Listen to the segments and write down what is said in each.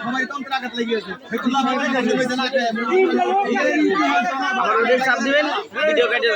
সবাই তন্ত্র আঘাত লেগে গেছে চাপ দিবেন ভিডিও কেটে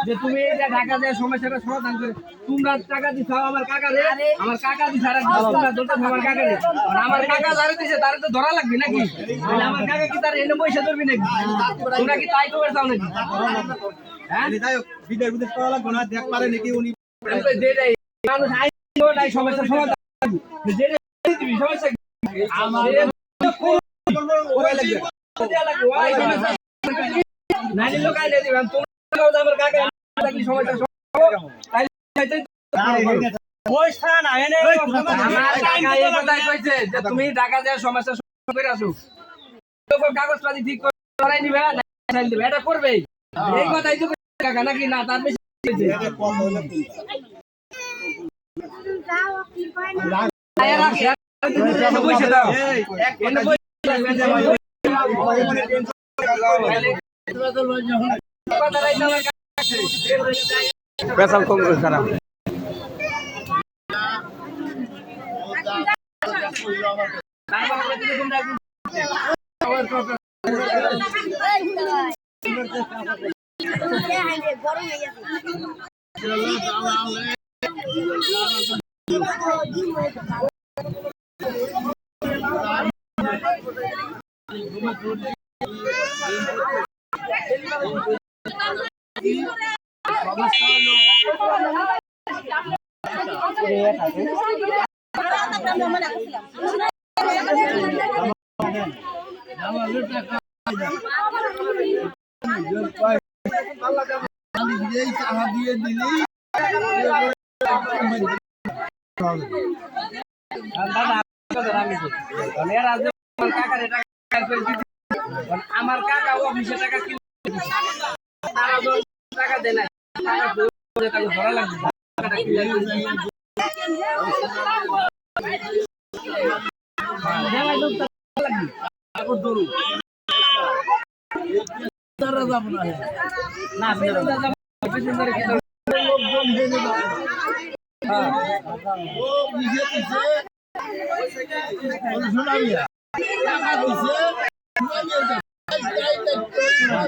যে তুমি এটা ঢাকা যায় সমস্যাটা সমাধান করে তোমরা টাকা দিছো আমার কাকা রে আমার কাকা দিছে আর তোমরা দুটো আমার কাকা রে আমার কাকা যারে দিছে তারে তো ধরা লাগবে নাকি তাহলে আমার কাকা কি তার এনে পয়সা ধরবি নাকি তোমরা কি তাই করে চাও নাকি হ্যাঁ তাই বিদায় বিদায় করা লাগবে না দেখ পারে নাকি উনি যেটাই মানুষ আইনো নাই সমস্যা সমাধান যেটা দিবি সমস্যা আমার ওরা লাগবে ওই সমস্যা নানি লোক আইলে দিবেন তোমরা আমার কাকা লাগি সমস্যা তাই ওই স্থান আইনে আমার কাকা এই কথাই কইছে যে তুমি ঢাকা যায় সমস্যা করে আসো কাগজপাতি ঠিক করাই নিবে না চাইল দিবে এটা করবেই এই কথাই তো কাকা নাকি না তার বেশি এটা কম হলো যাও কি পাই না আয়া রাখি বসে দাও এনে বসে পেছাল কম করে খারাপ দিয়ে দিলি আমার কাকা অফিসে টাকা টাকা দেয় না ধরা লাগবে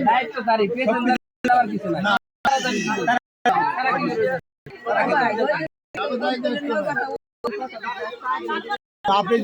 দায়িত্ব তারিখ কিছু না আপনি